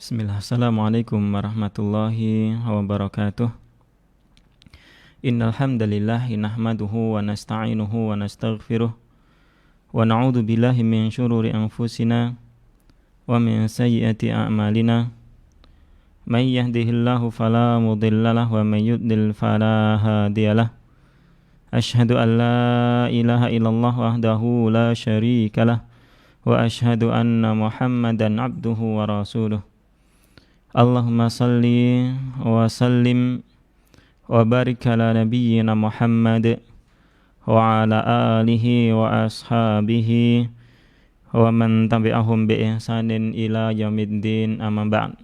Bismillah, Assalamualaikum warahmatullahi wabarakatuh. Innal hamdalillah nahmaduhu wa nasta'inuhu wa nastaghfiruh wa na'udzu billahi min syururi anfusina wa min sayyiati a'malina. May yahdihillahu fala mudhillalah wa may yudlil fala hadiyalah. Asyhadu an la ilaha illallah wahdahu la syarikalah wa asyhadu anna Muhammadan abduhu wa rasuluh. Allahumma salli wa sallim wa barik ala nabiyyina Muhammad wa ala alihi wa ashabihi wa man tabi'ahum bi ihsanin ila yaumiddin, amma ba'd.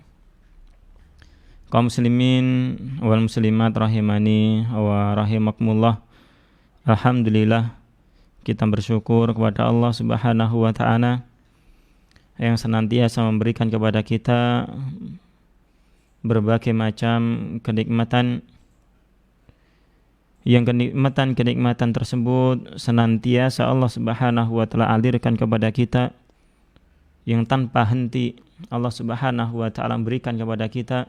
Kaum muslimin wal muslimat rahimani wa rahimakumullah. Alhamdulillah, kita bersyukur kepada Allah Subhanahu wa taala yang senantiasa memberikan kepada kita berbagai macam kenikmatan, yang kenikmatan tersebut senantiasa Allah Subhanahu wa taala alirkan kepada kita, yang tanpa henti Allah Subhanahu wa taala berikan kepada kita.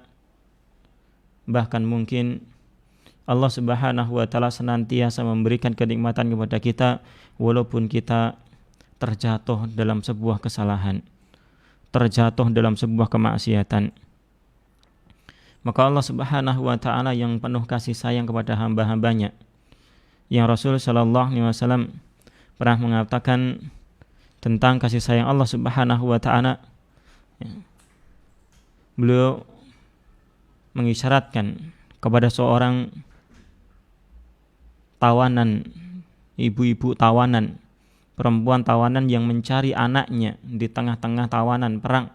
Bahkan mungkin Allah Subhanahu wa taala senantiasa memberikan kenikmatan kepada kita walaupun kita terjatuh dalam sebuah kesalahan, terjatuh dalam sebuah kemaksiatan. Maka Allah Subhanahu wa taala yang penuh kasih sayang kepada hamba-hambanya, yang Rasul sallallahu alaihi wasallam pernah mengatakan tentang kasih sayang Allah Subhanahu wa taala, beliau mengisyaratkan kepada seorang tawanan, ibu-ibu tawanan, perempuan tawanan yang mencari anaknya di tengah-tengah tawanan perang,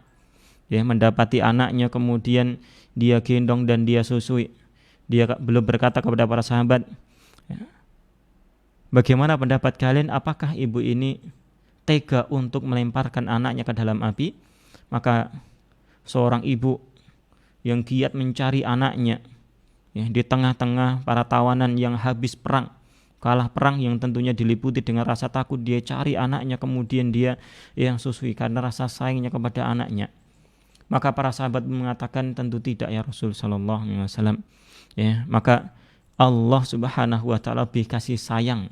mendapati anaknya kemudian dia gendong dan dia susui. Dia belum berkata kepada para sahabat, bagaimana pendapat kalian, apakah ibu ini tega untuk melemparkan anaknya ke dalam api? Maka seorang ibu yang giat mencari anaknya, di tengah-tengah para tawanan yang habis perang, kalah perang, yang tentunya diliputi dengan rasa takut, dia cari anaknya, kemudian dia yang susui karena rasa sayangnya kepada anaknya. Maka para sahabat mengatakan, tentu tidak ya Rasul sallallahu alaihi wasallam. Maka Allah Subhanahu wa taala lebih kasih sayang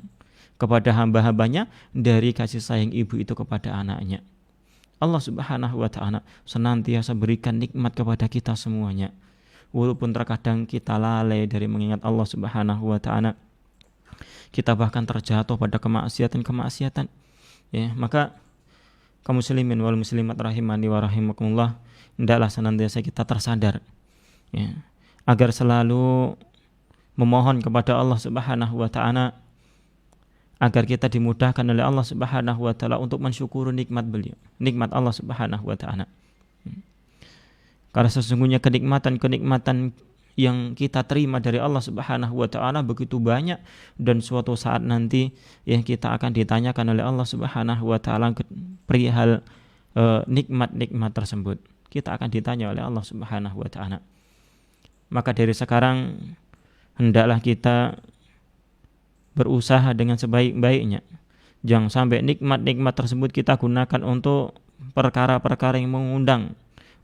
kepada hamba-hambanya dari kasih sayang ibu itu kepada anaknya. Allah Subhanahu wa taala senantiasa berikan nikmat kepada kita semuanya. Walaupun terkadang kita lalai dari mengingat Allah Subhanahu wa taala, kita bahkan terjatuh pada kemaksiatan. Maka kaum muslimin wal muslimat rahimani wa rahimakumullah, hendaklah senantiasa kita tersadar, agar selalu memohon kepada Allah Subhanahu wa taala agar kita dimudahkan oleh Allah Subhanahu wa taala untuk mensyukuri nikmat Allah Subhanahu wa taala. Karena sesungguhnya kenikmatan yang kita terima dari Allah Subhanahu wa taala begitu banyak, dan suatu saat nanti kita akan ditanyakan oleh Allah Subhanahu wa taala perihal nikmat-nikmat tersebut. Kita akan ditanya oleh Allah Subhanahu wa taala. Maka dari sekarang hendaklah kita berusaha dengan sebaik-baiknya. Jangan sampai nikmat-nikmat tersebut kita gunakan untuk perkara-perkara yang mengundang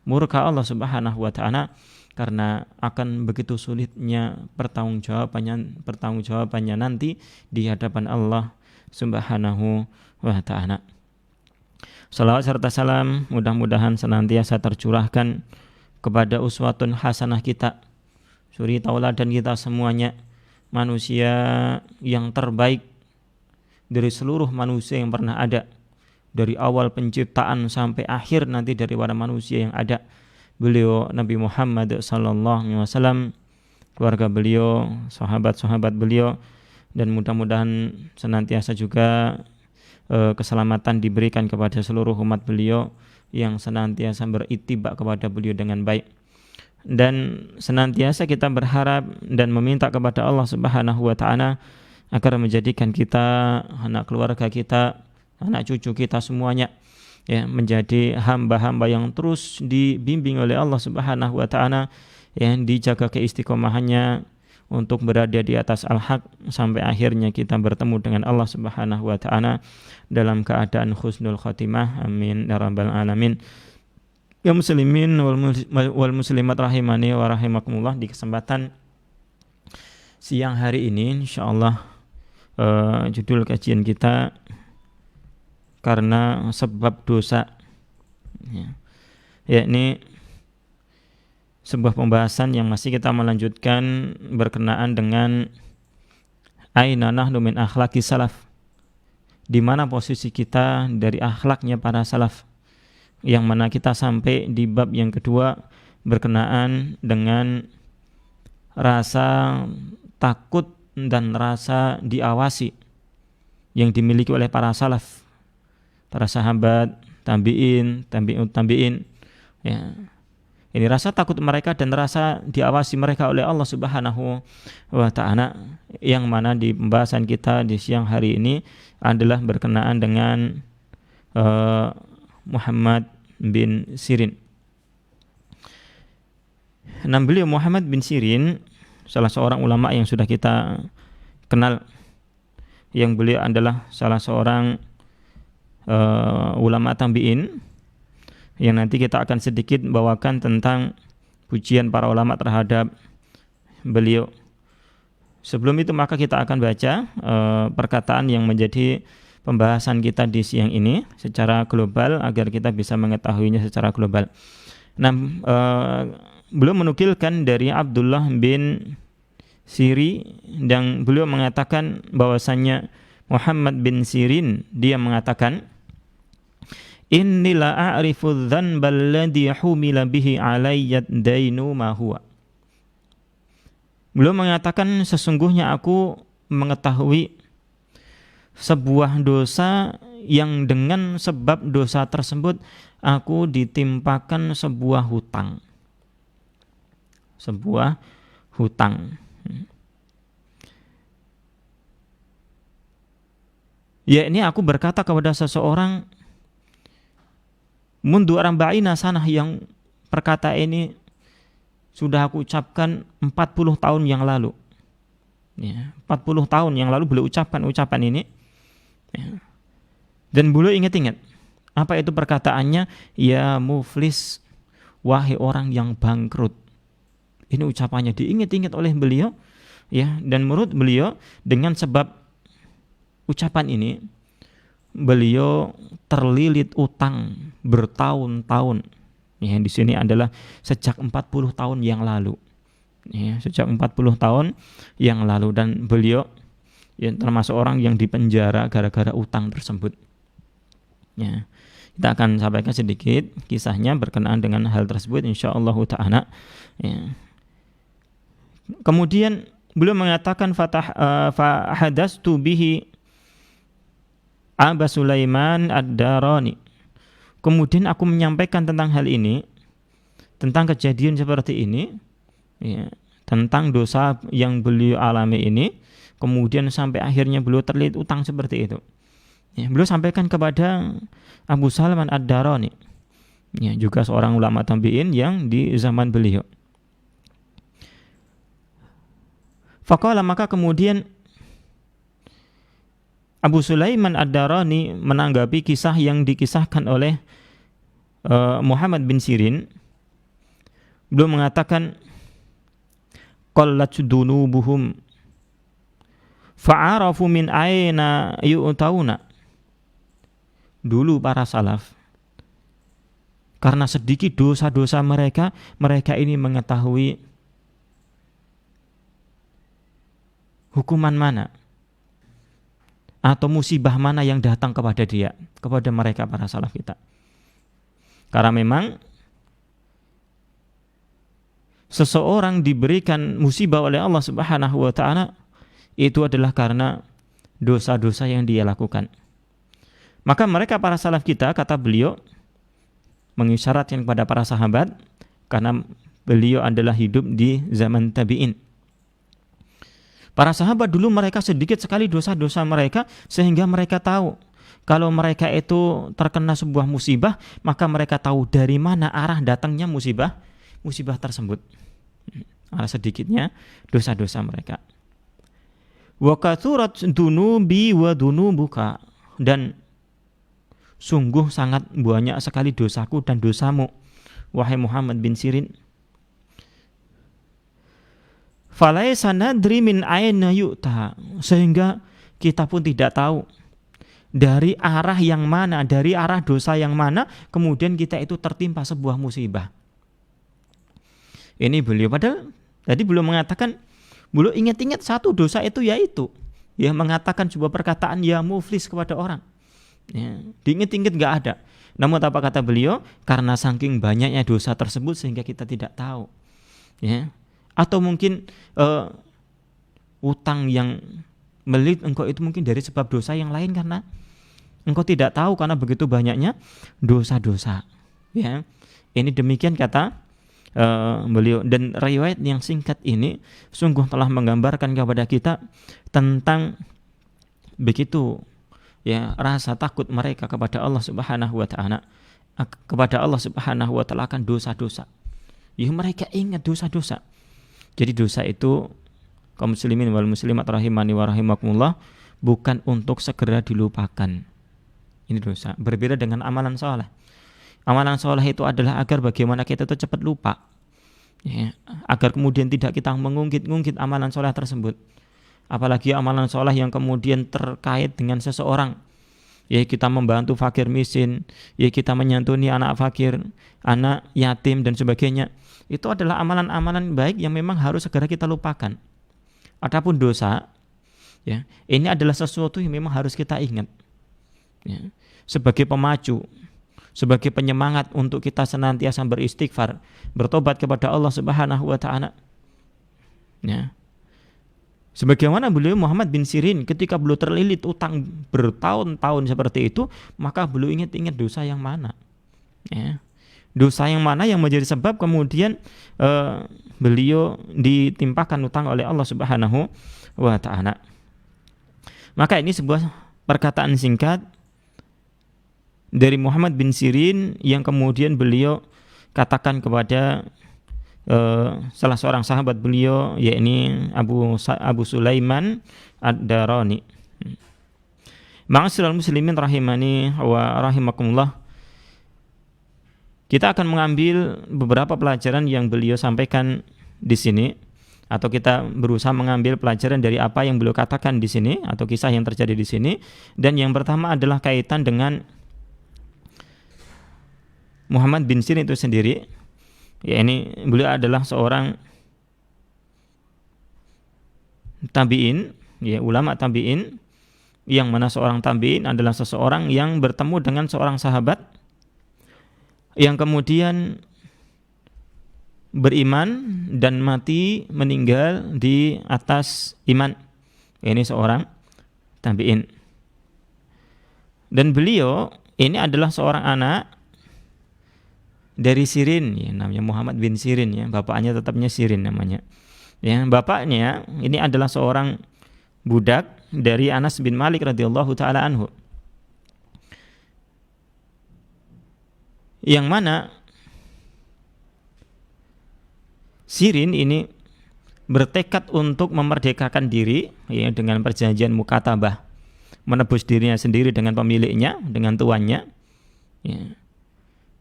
murka Allah Subhanahu wa taala, karena akan begitu sulitnya pertanggungjawabannya nanti di hadapan Allah Subhanahu wa taala. Salawat serta salam mudah-mudahan senantiasa tercurahkan kepada uswatun hasanah kita, suri tauladan kita semuanya, manusia yang terbaik dari seluruh manusia yang pernah ada, dari awal penciptaan sampai akhir nanti dari para manusia yang ada. Beliau Nabi Muhammad sallallahu alaihi wasallam, keluarga beliau, sahabat-sahabat beliau, dan mudah-mudahan senantiasa juga keselamatan diberikan kepada seluruh umat beliau yang senantiasa berittiba kepada beliau dengan baik. Dan senantiasa kita berharap dan meminta kepada Allah Subhanahu wa taala agar menjadikan kita, anak keluarga kita, anak cucu kita semuanya menjadi hamba-hamba yang terus dibimbing oleh Allah Subhanahu wa taala, yang dijaga keistiqomahannya untuk berada di atas al-haq sampai akhirnya kita bertemu dengan Allah Subhanahu wa taala dalam keadaan husnul khotimah. Amin ya rabbal alamin. Ya muslimin wal muslimat rahimani wa rahimakumullah, di kesempatan siang hari ini insyaallah judul kajian kita karena sebab dosa, ya, yakni sebuah pembahasan yang masih kita melanjutkan berkenaan dengan aina nahnu min akhlaqi salaf, di mana posisi kita dari akhlaknya para salaf, yang mana kita sampai di bab yang kedua berkenaan dengan rasa takut dan rasa diawasi yang dimiliki oleh para salaf, para sahabat, tabi'in, ya. Ini rasa takut mereka dan rasa diawasi mereka oleh Allah Subhanahu wa ta'ala, yang mana di pembahasan kita di siang hari ini adalah berkenaan dengan Muhammad bin Sirin. Beliau Muhammad bin Sirin salah seorang ulama yang sudah kita kenal, yang beliau adalah salah seorang ulama tabi'in, yang nanti kita akan sedikit bawakan tentang pujian para ulama terhadap beliau. Sebelum itu maka kita akan baca perkataan yang menjadi pembahasan kita di siang ini secara global agar kita bisa mengetahuinya secara global. Nah, beliau menukilkan dari Abdullah bin Siri, dan beliau mengatakan bahwasannya Muhammad bin Sirin dia mengatakan, inni la a'rifu dzanba alladhi humila bihi alayya dainu ma huwa. Beliau mengatakan, sesungguhnya aku mengetahui sebuah dosa yang dengan sebab dosa tersebut aku ditimpakan sebuah hutang. Sebuah hutang. Ya, ini aku berkata kepada seseorang mundu arba'ina sanah, yang perkata ini sudah aku ucapkan 40 tahun yang lalu. Ya, 40 tahun yang lalu beliau ucapkan ucapan ini. Ya. Dan beliau ingat-ingat. Apa itu perkataannya? Ya muflis, wahai orang yang bangkrut. Ini ucapannya diingat-ingat oleh beliau. Ya, dan menurut beliau dengan sebab ucapan ini beliau terlilit utang bertahun-tahun. Ya, di sini adalah sejak 40 tahun yang lalu. Ya, sejak 40 tahun yang lalu, dan beliau ya termasuk orang yang dipenjara gara-gara utang tersebut. Ya, kita akan sampaikan sedikit kisahnya berkenaan dengan hal tersebut insyaallah ta'ala. Ya. Kemudian beliau mengatakan fahadastu bihi Aba Sulaiman Ad-Darani. Kemudian aku menyampaikan tentang hal ini, tentang kejadian seperti ini, ya, tentang dosa yang beliau alami ini, kemudian sampai akhirnya beliau terlilit utang seperti itu. Ya, beliau sampaikan kepada Abu Sulaiman Ad-Darani, ya, juga seorang ulama tabi'in yang di zaman beliau. Faqala, maka kemudian Abu Sulaiman Ad-Darani menanggapi kisah yang dikisahkan oleh Muhammad bin Sirin. Beliau mengatakan, qallat dunubuhum fa'arafu min aina yu'tauna. Dulu para salaf, karena sedikit dosa-dosa mereka, mereka ini mengetahui hukuman mana atau musibah mana yang datang kepada dia, kepada mereka para salaf kita. Karena memang seseorang diberikan musibah oleh Allah Subhanahu wa ta'ala itu adalah karena dosa-dosa yang dia lakukan. Maka mereka para salaf kita, kata beliau, mengisyaratkan kepada para sahabat, karena beliau adalah hidup di zaman tabi'in. Para sahabat dulu mereka sedikit sekali dosa-dosa mereka, sehingga mereka tahu kalau mereka itu terkena sebuah musibah, maka mereka tahu dari mana arah datangnya musibah tersebut. Arah sedikitnya dosa-dosa mereka. Wa kathurat dunubi wa dunubuka, dan sungguh sangat banyak sekali dosaku dan dosamu. wahai Muhammad bin Sirin, falaisa nadri min aina yu'ta, sehingga kita pun tidak tahu dari arah yang mana, dari arah dosa yang mana kemudian kita itu tertimpa sebuah musibah. Ini beliau padahal tadi belum mengatakan, beliau ingat-ingat satu dosa itu yaitu ya mengatakan sebuah perkataan ya muflis kepada orang. Ya, diingat-ingat enggak ada. Namun apa kata beliau? Karena saking banyaknya dosa tersebut sehingga kita tidak tahu. Ya. Atau mungkin utang yang melit engkau itu mungkin dari sebab dosa yang lain karena engkau tidak tahu karena begitu banyaknya dosa-dosa. Ya. Ini demikian kata beliau, dan riwayat yang singkat ini sungguh telah menggambarkan kepada kita tentang begitu ya rasa takut mereka kepada Allah Subhanahu wa taala, kepada Allah Subhanahu wa taala akan dosa-dosa. Ya mereka ingat dosa-dosa. Jadi dosa itu kaum muslimin wal muslimat rahimani wa rahimakumullah bukan untuk segera dilupakan. Ini dosa. Berbeda dengan amalan saleh. Amalan soleh itu adalah agar bagaimana kita itu cepat lupa, ya, agar kemudian tidak kita mengungkit-ungkit amalan soleh tersebut. Apalagi amalan soleh yang kemudian terkait dengan seseorang, ya kita membantu fakir miskin, ya kita menyantuni anak fakir, anak yatim dan sebagainya. Itu adalah amalan-amalan baik yang memang harus segera kita lupakan. Adapun dosa, ya ini adalah sesuatu yang memang harus kita ingat, ya, sebagai pemacu, sebagai penyemangat untuk kita senantiasa beristighfar, bertobat kepada Allah Subhanahu wa taala. Ya. Sebagaimana beliau Muhammad bin Sirin ketika beliau terlilit utang bertahun-tahun seperti itu, maka beliau ingat-ingat dosa yang mana. Ya. Dosa yang mana yang menjadi sebab kemudian beliau ditimpakan utang oleh Allah Subhanahu wa taala. Maka ini sebuah perkataan singkat dari Muhammad bin Sirin yang kemudian beliau katakan kepada salah seorang sahabat beliau, yakni Abu Sulaiman Ad-Darani. Ma'asyiral muslimin rahimani wa rahimakumullah. Kita akan mengambil beberapa pelajaran yang beliau sampaikan di sini, atau kita berusaha mengambil pelajaran dari apa yang beliau katakan di sini atau kisah yang terjadi di sini. Dan yang pertama adalah kaitan dengan Muhammad bin Sirin itu sendiri. Ya, ini beliau adalah seorang tabi'in, ya, ulama tabi'in, yang mana seorang tabi'in adalah seseorang yang bertemu dengan seorang sahabat yang kemudian beriman dan mati meninggal di atas iman. Ini seorang tabi'in. Dan beliau ini adalah seorang anak dari Sirin, ya, namanya Muhammad bin Sirin, ya, bapaknya tetapnya Sirin namanya. Ya, bapaknya ini adalah seorang budak dari Anas bin Malik radhiyallahu taala anhu. Yang mana Sirin ini bertekad untuk memerdekakan diri, ya, dengan perjanjian mukatabah, menebus dirinya sendiri dengan pemiliknya, dengan tuannya, ya,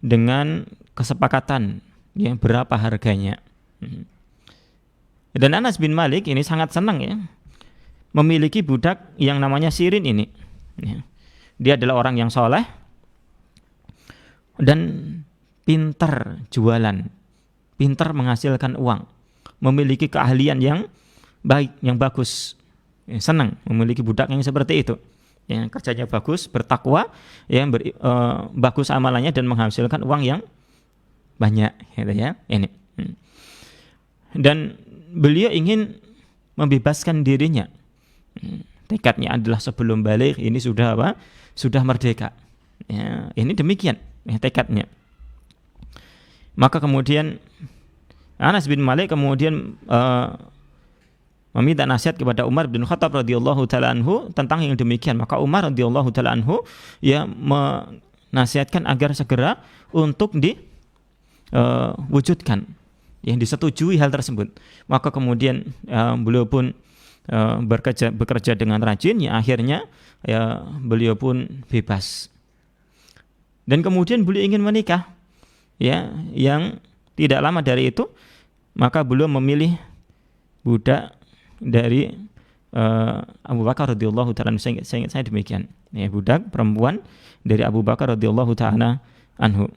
dengan kesepakatan yang berapa harganya. Dan Anas bin Malik ini sangat senang, ya, memiliki budak yang namanya Sirin ini. Ya. Dia adalah orang yang soleh dan pintar jualan, pintar menghasilkan uang, memiliki keahlian yang baik, yang bagus. Ya, senang memiliki budak yang seperti itu. Ya, kerjanya bagus, bertakwa, ya, bagus amalannya dan menghasilkan uang yang banyak, gitu ya. Ini. Dan beliau ingin membebaskan dirinya. Tekadnya adalah sebelum balik ini sudah apa? Sudah merdeka. Ya, ini demikian, ya, tekadnya. Maka kemudian Anas bin Malik kemudian meminta nasihat kepada Umar bin Khattab radhiyallahu taala anhu tentang yang demikian. Maka Umar radhiyallahu taala anhu ya menasihatkan agar segera untuk diwujudkan, yang disetujui hal tersebut. Maka kemudian beliau pun bekerja dengan rajin, ya, akhirnya ya beliau pun bebas. Dan kemudian beliau ingin menikah, ya, yang tidak lama dari itu maka beliau memilih budak dari Abu Bakar radhiyallahu taala, saya ingat saya demikian, ya, budak perempuan dari Abu Bakar radhiyallahu taala anhu.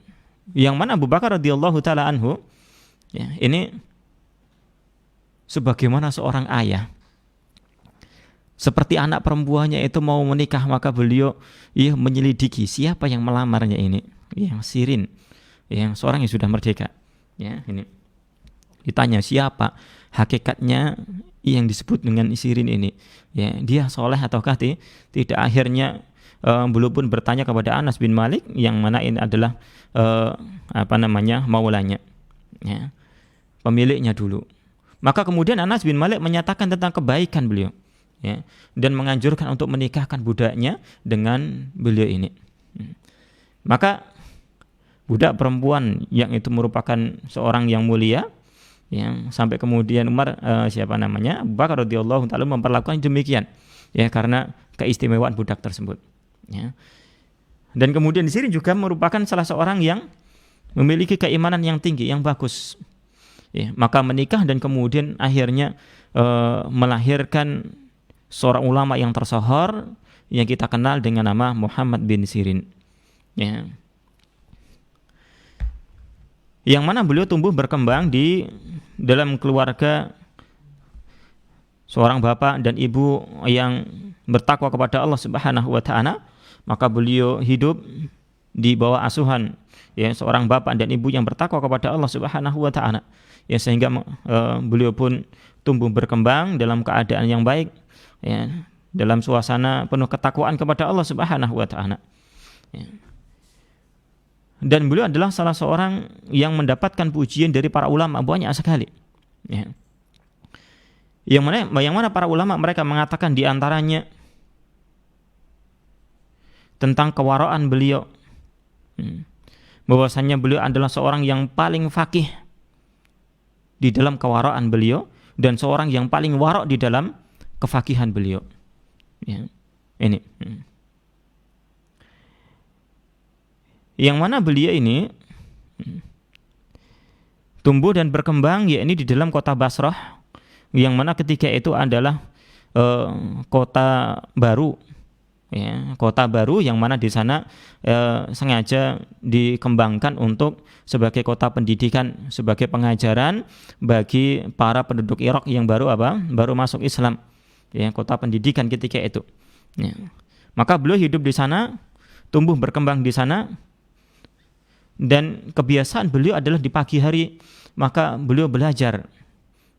Yang mana Abu Bakar radhiyallahu taala anhu, ya, ini sebagaimana seorang ayah, seperti anak perempuannya itu mau menikah, maka beliau menyelidiki siapa yang melamarnya ini, yang Sirin, yang seorang yang sudah merdeka, ya, ini ditanya siapa hakikatnya yang disebut dengan Sirin ini, ya, dia soleh ataukah tidak. Akhirnya beliau pun bertanya kepada Anas bin Malik, yang mana ini adalah maulanya, ya, pemiliknya dulu. Maka kemudian Anas bin Malik menyatakan tentang kebaikan beliau, ya, dan menganjurkan untuk menikahkan budaknya dengan beliau ini. Maka budak perempuan yang itu merupakan seorang yang mulia, yang sampai kemudian Abu Bakar radhiyallahu taala memperlakukan demikian, ya, karena keistimewaan budak tersebut, ya. Dan kemudian di sini juga merupakan salah seorang yang memiliki keimanan yang tinggi, yang bagus, ya, maka menikah dan kemudian akhirnya melahirkan seorang ulama yang tersohor yang kita kenal dengan nama Muhammad bin Sirin, ya, yang mana beliau tumbuh berkembang di dalam keluarga seorang bapak dan ibu yang bertakwa kepada Allah Subhanahu wa taala. Maka beliau hidup di bawah asuhan, ya, seorang bapak dan ibu yang bertakwa kepada Allah Subhanahu wa taala, ya, sehingga beliau pun tumbuh berkembang dalam keadaan yang baik, ya, dalam suasana penuh ketakwaan kepada Allah Subhanahu wa taala, ya. Dan beliau adalah salah seorang yang mendapatkan pujian dari para ulama banyak sekali, ya. Yang mana para ulama mereka mengatakan di antaranya tentang kewaraan beliau, bahwasannya beliau adalah seorang yang paling faqih di dalam kewaraan beliau dan seorang yang paling warok di dalam kefakihan beliau, ya. Ini yang mana beliau ini tumbuh dan berkembang, yakni di dalam kota Basrah, yang mana ketika itu adalah kota baru, ya, kota baru yang mana di sana sengaja dikembangkan untuk sebagai kota pendidikan, sebagai pengajaran bagi para penduduk Irak yang baru masuk Islam, ya, kota pendidikan ketika itu, ya. Maka beliau hidup di sana, tumbuh berkembang di sana. Dan kebiasaan beliau adalah di pagi hari maka beliau belajar,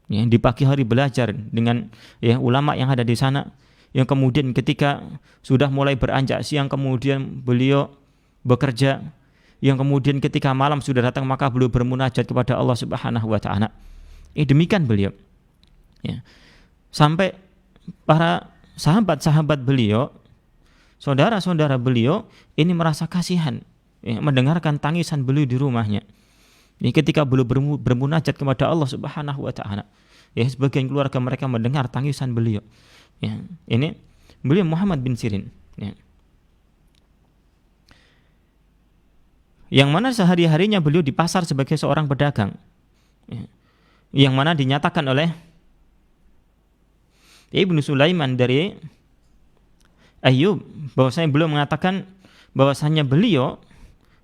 ya, di pagi hari belajar dengan, ya, ulama yang ada di sana. Yang kemudian ketika sudah mulai beranjak siang kemudian beliau bekerja. Yang kemudian ketika malam sudah datang maka beliau bermunajat kepada Allah Subhanahu wa taala. Demikian beliau, ya. Sampai para sahabat-sahabat beliau, saudara-saudara beliau ini merasa kasihan, ya, mendengarkan tangisan beliau di rumahnya. Ini ketika beliau bermunajat kepada Allah Subhanahu wa taala, ya, sebagian keluarga mereka mendengar tangisan beliau, ya. Ini beliau Muhammad bin Sirin, ya, yang mana sehari-harinya beliau di pasar sebagai seorang pedagang, ya, yang mana dinyatakan oleh Ibnu Sulaiman dari Ayyub bahwasanya beliau mengatakan bahwasanya beliau,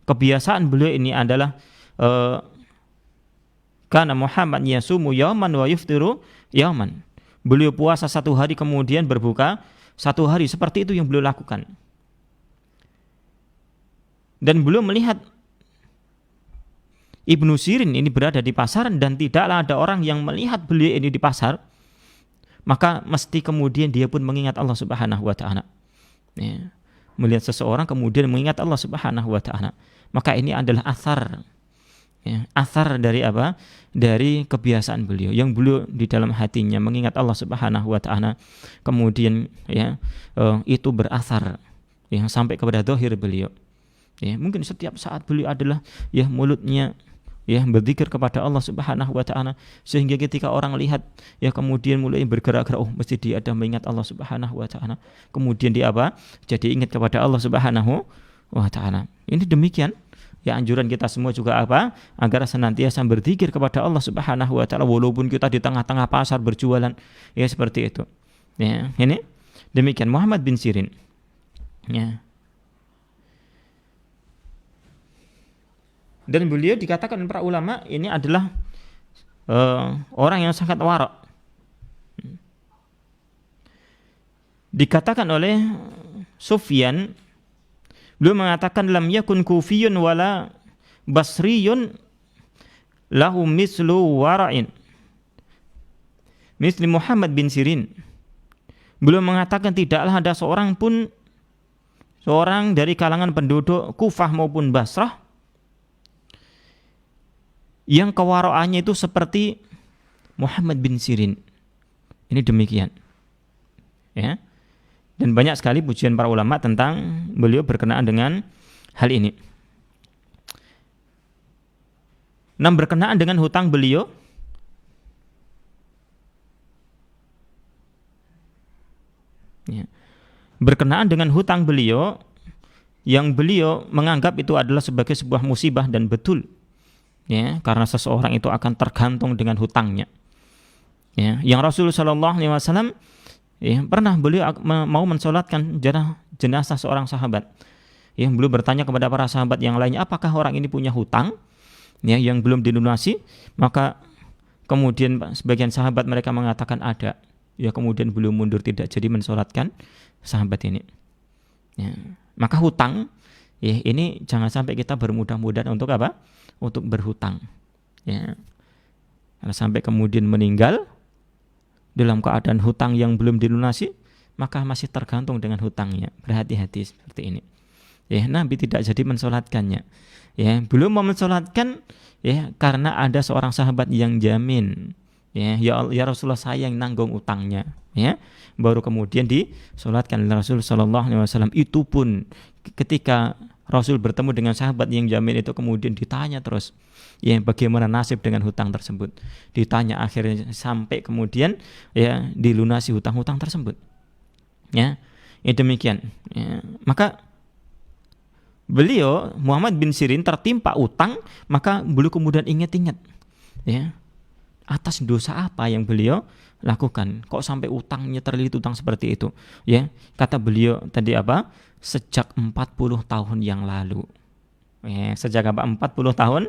kebiasaan beliau ini adalah kana Muhammad yasumu yauman wa yuftiru yauman. Beliau puasa satu hari kemudian berbuka satu hari, seperti itu yang beliau lakukan. Dan beliau melihat Ibnu Sirin ini berada di pasar dan tidaklah ada orang yang melihat beliau ini di pasar, maka mesti kemudian dia pun mengingat Allah Subhanahu wa taala, ya. Melihat seseorang kemudian mengingat Allah Subhanahu wa taala, maka ini adalah asar, ya, asar dari apa? Dari kebiasaan beliau, yang beliau di dalam hatinya mengingat Allah Subhanahu wa taala, kemudian, ya, itu berasar, ya, sampai kepada zahir beliau, ya. Mungkin setiap saat beliau adalah, ya, mulutnya, ya, berzikir kepada Allah Subhanahu wa taala, sehingga ketika orang lihat, ya, kemudian mulai bergerak-gerak, oh mesti dia ada mengingat Allah Subhanahu wa taala. Kemudian dia apa? Jadi ingat kepada Allah Subhanahu wa taala. Ini demikian, Ya, anjuran kita semua juga apa? Agar senantiasa berzikir kepada Allah Subhanahu wa taala walaupun kita di tengah-tengah pasar berjualan. Ya, seperti itu. Ya, ini demikian Muhammad bin Sirin. Ya. Dan beliau dikatakan para ulama ini adalah orang yang sangat wara'. Dikatakan oleh Sufyan, beliau mengatakan lam yakun kufiyun wala basriyun lahu mislu wara'in misli Muhammad bin Sirin. Beliau mengatakan tidaklah ada seorang dari kalangan penduduk Kufah maupun Basrah yang kewara'annya itu seperti Muhammad bin Sirin. Ini demikian. Ya. Dan banyak sekali pujian para ulama tentang beliau berkenaan dengan hal ini. Nah, berkenaan dengan hutang beliau, ya, berkenaan dengan hutang beliau yang beliau menganggap itu adalah sebagai sebuah musibah dan betul. Ya, karena seseorang itu akan tergantung dengan hutangnya. Ya, yang Rasulullah SAW ya, pernah beliau mau mensolatkan jenazah seorang sahabat. Ya, beliau bertanya kepada para sahabat yang lainnya, apakah orang ini punya hutang ya, yang belum dilunasi? Maka kemudian sebagian sahabat mereka mengatakan ada. Ya, kemudian beliau mundur tidak jadi mensolatkan sahabat ini. Ya, maka hutang ya, ini jangan sampai kita bermudah-mudahan untuk apa? Untuk berhutang. Ya. Karena sampai kemudian meninggal dalam keadaan hutang yang belum dilunasi, maka masih tergantung dengan hutangnya. Berhati-hati seperti ini. Ya, Nabi tidak jadi mensolatkannya. Ya, belum mau mensolatkan ya, karena ada seorang sahabat yang jamin. Ya Rasulullah, saya yang nanggung utangnya. Ya, baru kemudian disolatkan oleh Rasul sallallahu alaihi wasallam. Itu pun ketika Rasul bertemu dengan sahabat yang jamin itu, kemudian ditanya terus, ya, bagaimana nasib dengan hutang tersebut. Ditanya akhirnya sampai kemudian ya dilunasi hutang-hutang tersebut. Ya, demikian. Ya. Maka beliau Muhammad bin Sirin tertimpa utang, maka beliau kemudian ingat-ingat, ya, atas dosa apa yang beliau lakukan, kok sampai utangnya terlilit utang seperti itu. Ya, kata beliau tadi apa? Sejak 40 tahun yang lalu. Ya, sejak apa? 40 tahun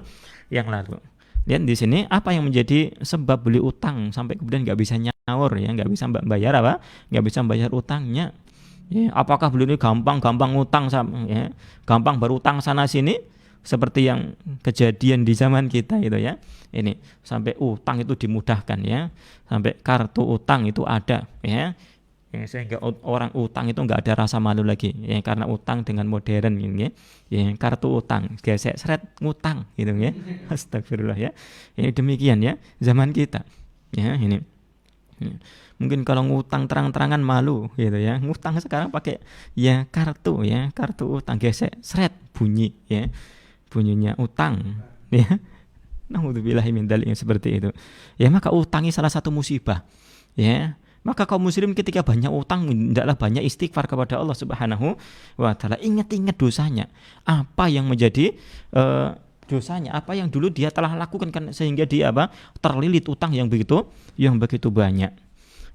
yang lalu. Lihat di sini apa yang menjadi sebab beli utang sampai kemudian nggak bisa nyaur, ya, nggak bisa bayar apa? Nggak bisa bayar utangnya. Ya, apakah beliau ini gampang utang, ya, gampang berutang sana sini seperti yang kejadian di zaman kita itu, ya. Ini sampai utang itu dimudahkan, ya, sampai kartu utang itu ada, ya. Sehingga orang utang itu nggak ada rasa malu lagi, ya, karena utang dengan modern, ya, ya, kartu utang gesek seret ngutang gitu, ya. Astagfirullah, ya. Ini demikian, ya, zaman kita, ya. Ini mungkin kalau ngutang terang-terangan malu gitu, ya, ngutang sekarang pakai ya kartu, ya, kartu utang gesek seret bunyi, ya, bunyinya utang, ya. Naudzubillahi min dzalik, seperti itu. Ya, maka utangi salah satu musibah, ya. Maka kaum muslim ketika banyak utang, hendaklah banyak istighfar kepada Allah Subhanahu wa taala. Ingat-ingat dosanya. Apa yang menjadi dosanya, apa yang dulu dia telah lakukan kan, sehingga dia apa? Terlilit utang yang begitu banyak.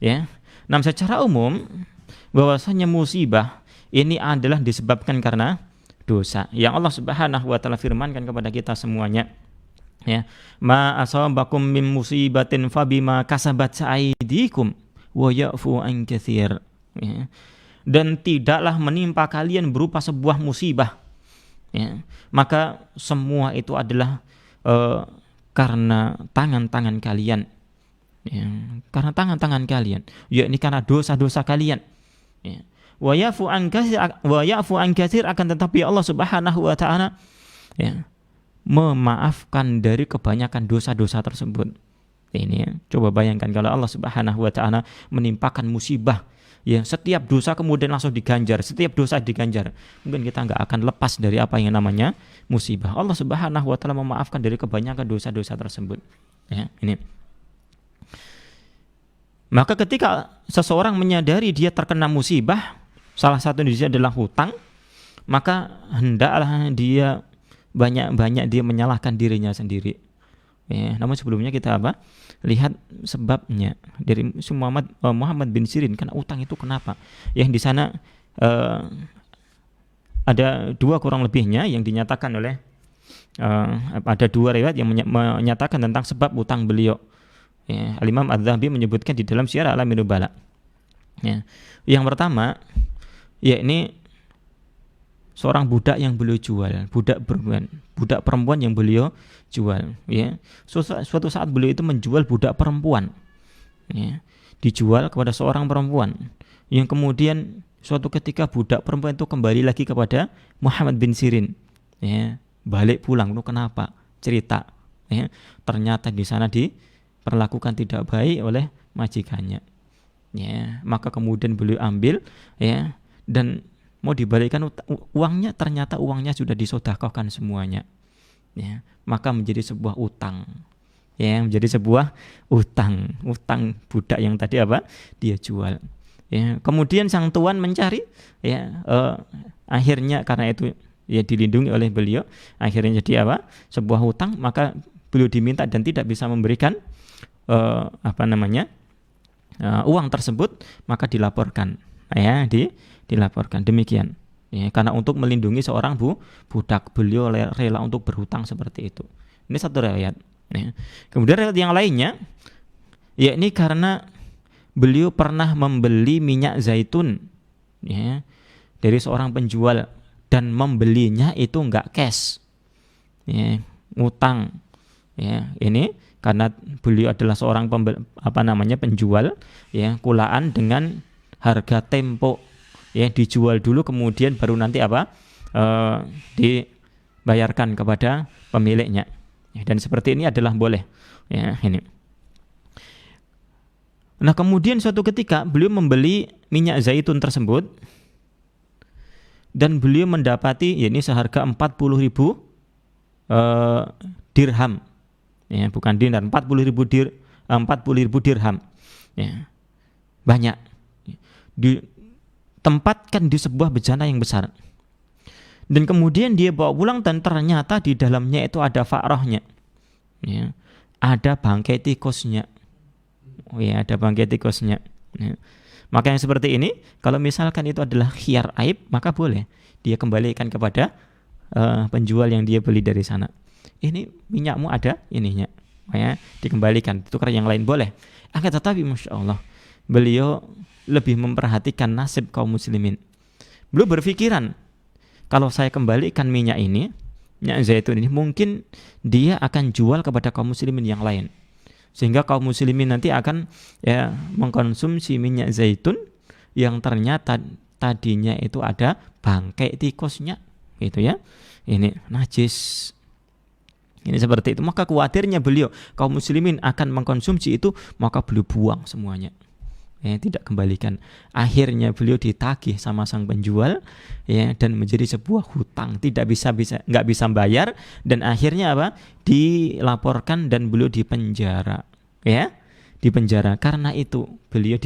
Ya. Nah, secara umum bahwasanya musibah ini adalah disebabkan karena dosa. Yang Allah Subhanahu wa taala firmankan kepada kita semuanya. Ya. Ma asabakum min musibatin fabima kasabat aydikum wa ya'fu an katsir. Ya. Dan tidaklah menimpa kalian berupa sebuah musibah, ya, maka semua itu adalah karena tangan-tangan kalian, ya, karena tangan-tangan kalian, yakni karena dosa-dosa kalian, ya. Wa ya'fu an katsir, akan tetapi Allah Subhanahu wa taala, ya, memaafkan dari kebanyakan dosa-dosa tersebut. Ini, ya, coba bayangkan kalau Allah Subhanahu wa taala menimpakan musibah, ya, setiap dosa kemudian langsung diganjar, setiap dosa diganjar, mungkin kita nggak akan lepas dari apa yang namanya musibah. Allah Subhanahu wa taala memaafkan dari kebanyakan dosa-dosa tersebut, ya, ini. Maka ketika seseorang menyadari dia terkena musibah, salah satu di sini adalah hutang, maka hendaklah dia banyak-banyak dia menyalahkan dirinya sendiri. Ya, namun sebelumnya kita lihat sebabnya dari Muhammad bin Sirin, karena utang itu kenapa? Yang di sana ada dua kurang lebihnya yang dinyatakan oleh ada dua riwayat yang menyatakan tentang sebab utang beliau. Ya, Al-Imam Adz-Dzahabi menyebutkan di dalam Syiar A'lamin Nubala. Ya. Yang pertama, yakni seorang budak yang beliau jual, budak perempuan yang beliau jual. Ya. Suatu saat beliau itu menjual budak perempuan, ya, dijual kepada seorang perempuan, yang kemudian suatu ketika budak perempuan itu kembali lagi kepada Muhammad bin Sirin. Ya. Balik pulang, itu kenapa? Cerita. Ya. Ternyata di sana diperlakukan tidak baik oleh majikannya. Ya, maka kemudian beliau ambil, ya, dan mau dibalikan uangnya, ternyata uangnya sudah disedekahkan semuanya. Ya, maka menjadi sebuah utang. Ya, menjadi sebuah utang budak yang tadi dia jual. Ya, kemudian sang tuan mencari, ya, akhirnya karena itu ya dilindungi oleh beliau, akhirnya jadi sebuah hutang, maka beliau diminta dan tidak bisa memberikan uang tersebut, maka dilaporkan, ya, dilaporkan demikian, ya, karena untuk melindungi seorang budak, beliau rela untuk berhutang seperti itu. Ini satu riwayat, ya. Kemudian riwayat yang lainnya, yakni karena beliau pernah membeli minyak zaitun, ya, dari seorang penjual, dan membelinya itu enggak cash, ya, ngutang, ya. Ini karena beliau adalah seorang penjual, ya, kulaan dengan harga tempo, ya, dijual dulu kemudian baru nanti dibayarkan kepada pemiliknya, ya, dan seperti ini adalah boleh, ya, ini. Nah, kemudian suatu ketika beliau membeli minyak zaitun tersebut dan beliau mendapati, ya, ini seharga 40.000 dirham. Ya, bukan dinar, 40.000 dirham. Ya. Banyak. Ditempatkan di sebuah bejana yang besar. Dan kemudian dia bawa pulang dan ternyata di dalamnya itu ada fa'rahnya. Ya. Ada bangkai tikusnya. Oh ya, ada bangkai tikusnya. Ya. Maka yang seperti ini, kalau misalkan itu adalah khiyar aib, maka boleh dia kembalikan kepada penjual yang dia beli dari sana. Ini minyakmu ada ininya, ya, dikembalikan, tukar yang lain boleh. Akan tetapi Masya Allah, beliau lebih memperhatikan nasib kaum muslimin. Beliau berpikiran, kalau saya kembalikan minyak zaitun ini, mungkin dia akan jual kepada kaum muslimin yang lain, sehingga kaum muslimin nanti akan, ya, mengkonsumsi minyak zaitun yang ternyata tadinya itu ada bangkai tikusnya, gitu ya. Ini najis. Ini seperti itu. Maka khawatirnya beliau kaum muslimin akan mengkonsumsi itu, maka beliau buang semuanya, ya, tidak kembalikan. Akhirnya beliau ditagih sama sang penjual, ya, dan menjadi sebuah hutang, nggak bisa bayar, dan akhirnya dilaporkan dan beliau dipenjara, ya, dipenjara. Karena itu beliau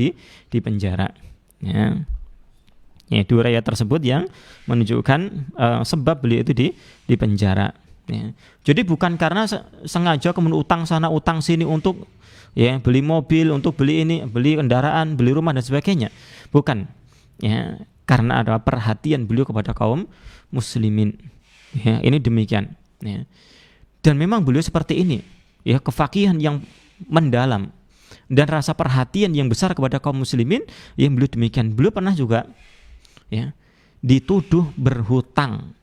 dipenjara, ya. Ya, dua riwayat tersebut yang menunjukkan sebab beliau itu dipenjara. Ya. Jadi bukan karena sengaja kemudian utang sana utang sini untuk, ya, beli mobil, untuk beli ini, beli kendaraan, beli rumah dan sebagainya. Bukan, ya, karena ada perhatian beliau kepada kaum muslimin. Ya, ini demikian. Ya. Dan memang beliau seperti ini, ya, kefakihan yang mendalam dan rasa perhatian yang besar kepada kaum muslimin yang beliau demikian. Beliau pernah juga, ya, dituduh berhutang,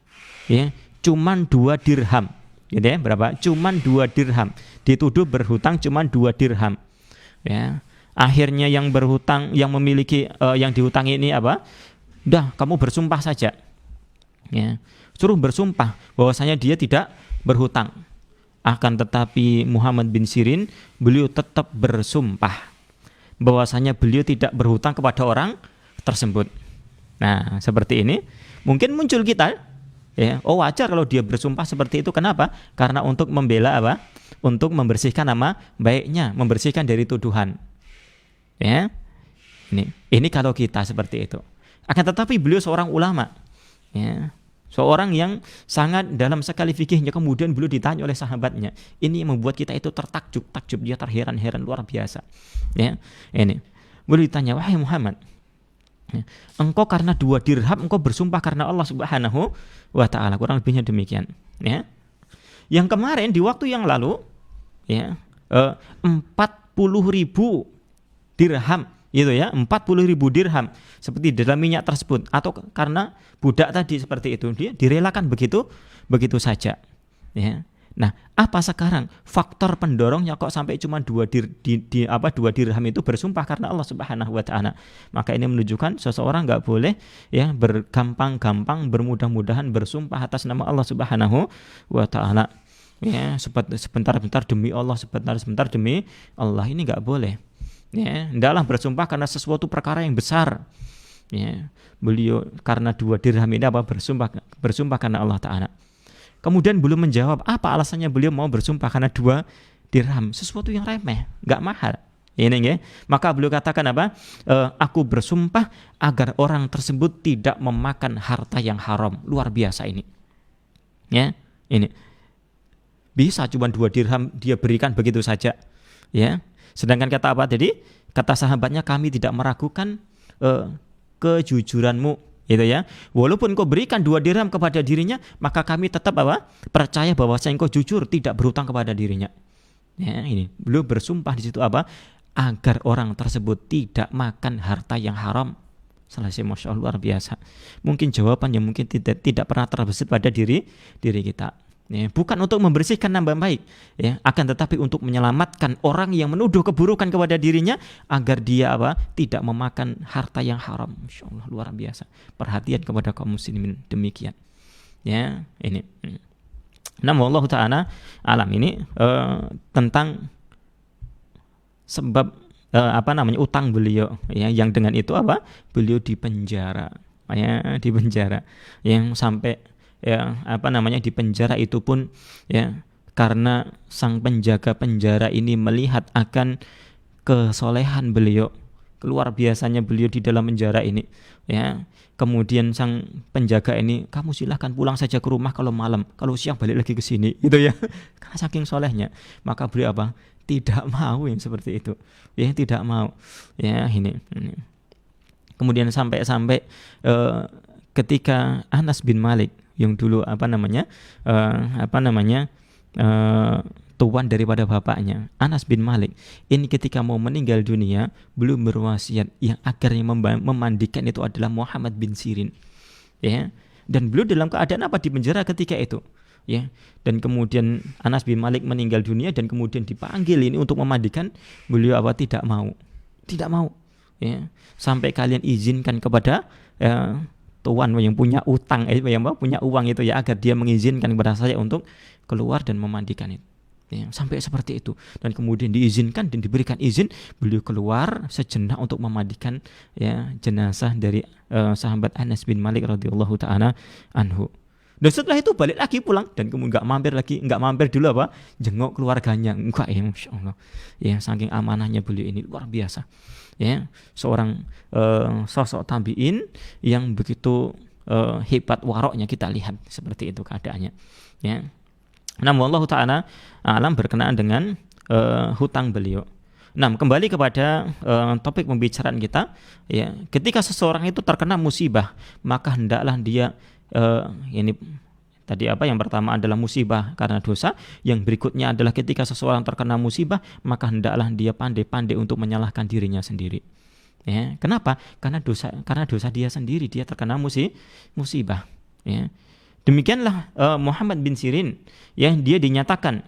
ya, cuman 2 dirham, gitu ya. Berapa? Cuman 2 dirham. Dituduh berhutang cuman 2 dirham. Ya. Akhirnya yang berhutang, yang memiliki yang dihutangi ini udah, kamu bersumpah saja. Ya. Suruh bersumpah bahwasanya dia tidak berhutang. Akan tetapi Muhammad bin Sirin, beliau tetap bersumpah bahwasanya beliau tidak berhutang kepada orang tersebut. Nah, seperti ini mungkin muncul kita, ya, oh wajar kalau dia bersumpah seperti itu. Kenapa? Karena untuk membela untuk membersihkan nama baiknya, membersihkan dari tuduhan. Ya. Ini kalau kita seperti itu. Akan tetapi beliau seorang ulama, ya, Seorang yang sangat dalam sekali fikihnya, kemudian beliau ditanya oleh sahabatnya. Ini yang membuat kita itu takjub, dia terheran-heran luar biasa. Ya, ini. Beliau ditanya, wahai Muhammad, engkau karena 2 dirham engkau bersumpah karena Allah Subhanahu wa taala. Kurang lebihnya demikian, ya. Yang kemarin di waktu yang lalu, ya, 40.000 dirham, gitu ya, 40.000 dirham seperti dalam minyak tersebut, atau karena budak tadi seperti itu, dia direlakan begitu saja, ya. Nah, apa sekarang faktor pendorongnya kok sampai cuma 2 dirham itu bersumpah karena Allah Subhanahu wa taala? Maka ini menunjukkan seseorang enggak boleh, ya, bergampang-gampang bermudah-mudahan bersumpah atas nama Allah Subhanahu wa taala. Ya, sebentar-bentar demi Allah, sebentar-sebentar demi Allah, ini enggak boleh. Ya, hendaklah bersumpah karena sesuatu perkara yang besar. Ya, beliau karena 2 dirham ini bersumpah karena Allah taala. Kemudian belum menjawab apa alasannya beliau mau bersumpah karena 2 dirham, sesuatu yang remeh, enggak mahal. Ini ya. Maka beliau katakan apa? Aku bersumpah agar orang tersebut tidak memakan harta yang haram. Luar biasa ini. Ya, ini. Bisa cuma 2 dirham dia berikan begitu saja. Ya. Sedangkan kata apa tadi? Kata sahabatnya, kami tidak meragukan kejujuranmu. Gitu ya. Walaupun kau berikan 2 dirham kepada dirinya, maka kami tetap apa? Percaya bahwa engkau jujur, tidak berhutang kepada dirinya. Ya, ini. Beliau bersumpah di situ apa? Agar orang tersebut tidak makan harta yang haram. Selesai, Masya Allah, luar biasa. Mungkin jawabannya mungkin tidak pernah terbesit pada diri kita. Ya, bukan untuk membersihkan nama baik, ya, akan tetapi untuk menyelamatkan orang yang menuduh keburukan kepada dirinya agar dia apa? Tidak memakan harta yang haram. Masya Allah, luar biasa. Perhatian kepada kaum muslimin demikian. Ya, ini. Namun Allah Ta'ala alam ini tentang sebab utang beliau, ya, yang dengan itu apa? Beliau dipenjara, ya, dipenjara yang sampai, ya, dipenjara itu pun, ya, karena sang penjaga penjara ini melihat akan kesolehan beliau, luar biasanya beliau di dalam penjara ini, ya. Kemudian sang penjaga ini, kamu silahkan pulang saja ke rumah kalau malam, kalau siang balik lagi ke sini, gitu ya. Karena saking solehnya, maka beliau apa? Tidak mau yang seperti itu, ya, tidak mau, ya, ini. Kemudian sampai ketika Anas bin Malik yang dulu tuan daripada bapaknya, Anas bin Malik ini ketika mau meninggal dunia belum berwasiat yang akhirnya memandikan itu adalah Muhammad bin Sirin, ya, dan beliau dalam keadaan apa? Di penjara ketika itu, ya, dan kemudian Anas bin Malik meninggal dunia dan kemudian dipanggil ini untuk memandikan, beliau apa? Tidak mau, ya, sampai kalian izinkan kepada tuan yang punya utang, yang punya uang itu, ya, agar dia mengizinkan kepada saya untuk keluar dan memandikan itu, ya, sampai seperti itu. Dan kemudian diizinkan dan diberikan izin, beliau keluar sejenak untuk memandikan, ya, jenazah dari sahabat Anas bin Malik radhiyallahu taala anhu. Dan setelah itu balik lagi pulang dan kemudian enggak mampir dulu apa? Jenguk keluarganya, enggak, ya, Masya Allah, ya, saking amanahnya beliau ini luar biasa. Ya, seorang sosok tabi'in yang begitu hebat waroknya, kita lihat seperti itu keadaannya, ya. Namun Allah Ta'ala alam berkenaan dengan hutang beliau. Nah, kembali kepada topik pembicaraan kita, ya, ketika seseorang itu terkena musibah, maka hendaklah dia ini tadi yang pertama adalah musibah karena dosa, yang berikutnya adalah ketika seseorang terkena musibah, maka hendaklah dia pandai-pandai untuk menyalahkan dirinya sendiri. Ya, kenapa? Karena dosa dia sendiri, dia terkena musibah. Ya. Demikianlah Muhammad bin Sirin, ya, dia dinyatakan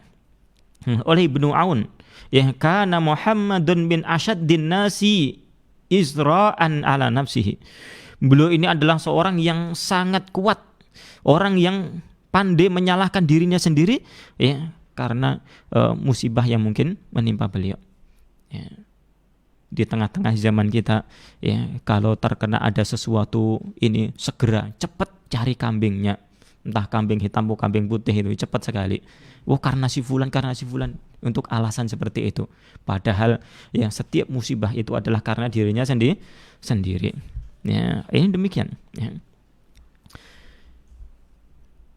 oleh Ibnu Aun, ya, kana Muhammadun bin asyaddin nasi izra'an ala nafsihi. Beliau ini adalah seorang yang sangat kuat, orang yang pandai menyalahkan dirinya sendiri, ya, karena musibah yang mungkin menimpa beliau. Ya. Di tengah-tengah zaman kita, ya, kalau terkena ada sesuatu ini segera cepat cari kambingnya, entah kambing hitam atau kambing putih, itu cepat sekali. Karena si fulan, untuk alasan seperti itu. Padahal, ya, setiap musibah itu adalah karena dirinya sendiri. Ya, ini demikian, ya.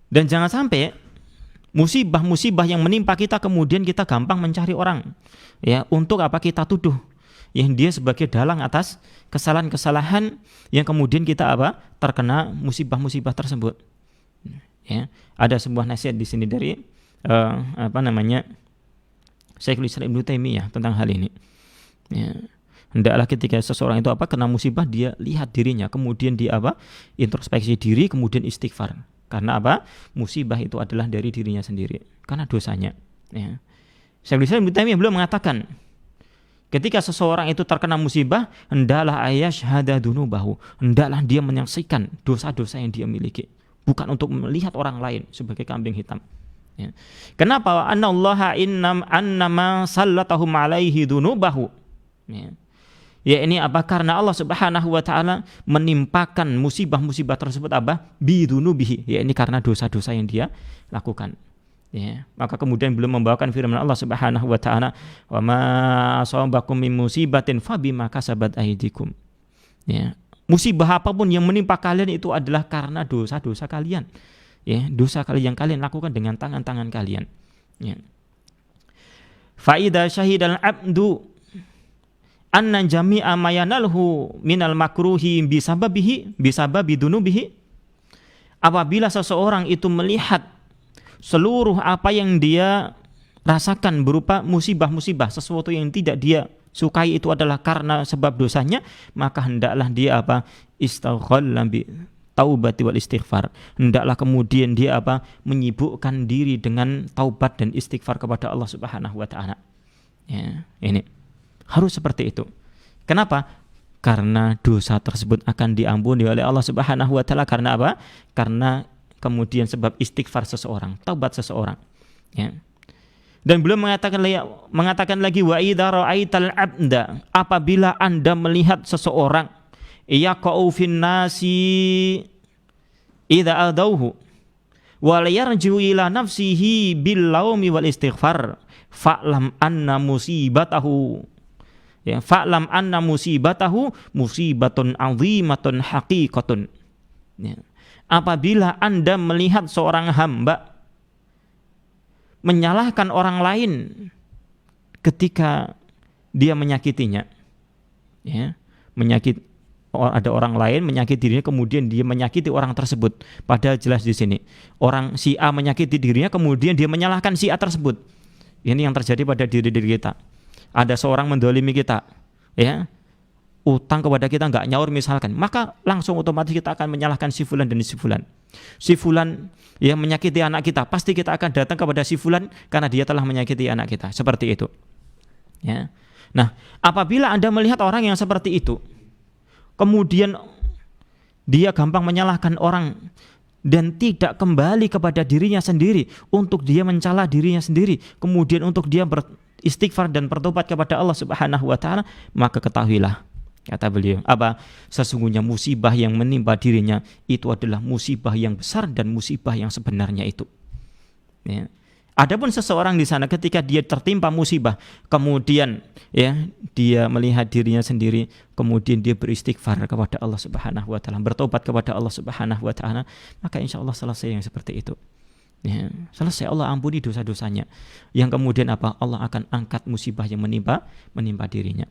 Dan jangan sampai musibah-musibah yang menimpa kita kemudian kita gampang mencari orang, ya, untuk apa kita tuduh yang dia sebagai dalang atas kesalahan-kesalahan yang kemudian kita apa terkena musibah-musibah tersebut. Ya, ada sebuah nasihat di sini dari Syekhul Islam Ibnu Taimiyah tentang hal ini. Ya, hendaklah ketika seseorang itu kena musibah, dia lihat dirinya, kemudian dia introspeksi diri, kemudian istighfar. Karena musibah itu adalah dari dirinya sendiri, karena dosanya. Ya. Syekhul Islam Ibnu Taimiyah beliau mengatakan, ketika seseorang itu terkena musibah, hendaklah ayashhada dunubahu, hendaklah dia menyaksikan dosa-dosa yang dia miliki, bukan untuk melihat orang lain sebagai kambing hitam. Ya. Kenapa? Anallaha annama sallatahum alaihi dunubahu. Ya. Ya, ini karena Allah Subhanahu wa taala menimpakan musibah-musibah tersebut bidunubihi. Ya, ini karena dosa-dosa yang dia lakukan. Ya, maka kemudian beliau membawakan firman Allah Subhanahu wa taala, "Wa ma asabakum min musibatin fabima kasabat aydikum." Ya, musibah apapun yang menimpa kalian itu adalah karena dosa-dosa kalian. Ya, dosa kalian yang kalian lakukan dengan tangan-tangan kalian. Ya. Fa idza syahidal abdu anna jami'a mayanalhu minal makruhi bisababi dunubihi. Apabila seseorang itu melihat seluruh apa yang dia rasakan berupa musibah-musibah, sesuatu yang tidak dia sukai itu adalah karena sebab dosanya, maka hendaklah dia istaghalla bi taubati wal istighfar. Hendaklah kemudian dia menyibukkan diri dengan taubat dan istighfar kepada Allah Subhanahu wa taala. Ya, ini harus seperti itu. Kenapa? Karena dosa tersebut akan diampuni oleh Allah Subhanahu wa taala karena Karena kemudian sebab istighfar seseorang, taubat seseorang. Ya. Dan beliau mengatakan lagi, wa idza ra'aital abda, apabila Anda melihat seseorang yaqau fin nasi idza adauhu wa la yarju ila nafsihi bil laumi wal istighfar fa'lam anna musibatahu. Ya, fa'lam anna musibatahu musibatun 'azimatun haqiqatun. Ya. Apabila Anda melihat seorang hamba menyalahkan orang lain ketika dia menyakitinya, ya, ada orang lain menyakiti dirinya, kemudian dia menyakiti orang tersebut. Padahal jelas di sini orang si A menyakiti dirinya, kemudian dia menyalahkan si A tersebut. Ini yang terjadi pada diri kita. Ada seorang mendolimi kita, ya, utang kepada kita nggak nyaur misalkan, maka langsung otomatis kita akan menyalahkan si fulan dan si fulan. Si fulan yang menyakiti anak kita, pasti kita akan datang kepada si fulan karena dia telah menyakiti anak kita. Seperti itu. Ya. Nah, apabila Anda melihat orang yang seperti itu, kemudian dia gampang menyalahkan orang dan tidak kembali kepada dirinya sendiri untuk dia mencela dirinya sendiri, kemudian untuk dia beristighfar dan bertobat kepada Allah Subhanahu wa taala, maka ketahuilah, kata beliau, sesungguhnya musibah yang menimpa dirinya itu adalah musibah yang besar dan musibah yang sebenarnya itu. Ya. Adapun seseorang di sana ketika dia tertimpa musibah, kemudian ya dia melihat dirinya sendiri, kemudian dia beristighfar kepada Allah Subhanahu wa taala, bertobat kepada Allah Subhanahu wa taala, maka insyaallah selesai yang seperti itu. Ya, selesai, Allah ampuni dosa-dosanya. Yang kemudian Allah akan angkat musibah yang menimpa dirinya.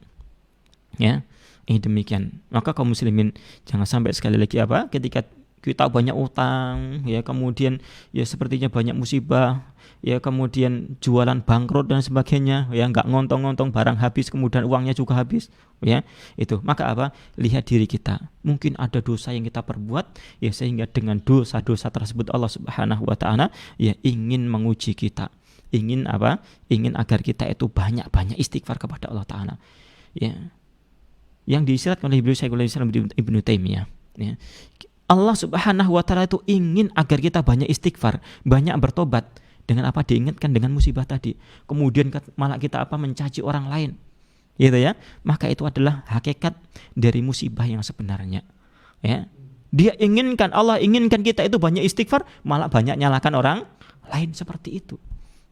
Ya. Ini demikian. Maka kaum muslimin jangan sampai sekali lagi ketika kita banyak utang, ya kemudian ya sepertinya banyak musibah, ya kemudian jualan bangkrut dan sebagainya, ya nggak ngontong-ngontong, barang habis, kemudian uangnya juga habis, ya itu. Maka lihat diri kita, mungkin ada dosa yang kita perbuat, ya sehingga dengan dosa-dosa tersebut Allah Subhanahu wa taala ya ingin menguji kita, ingin agar kita itu banyak-banyak istighfar kepada Allah taala, ya. Yang diisyaratkan oleh Syekhul Islam Ibnu Taimiyah, ya. Allah Subhanahu wa taala itu ingin agar kita banyak istighfar, banyak bertobat. Dengan diingatkan dengan musibah tadi. Kemudian malah kita mencaci orang lain. Gitu ya. Maka itu adalah hakikat dari musibah yang sebenarnya. Ya. Allah inginkan kita itu banyak istighfar, malah banyak nyalakan orang lain, seperti itu.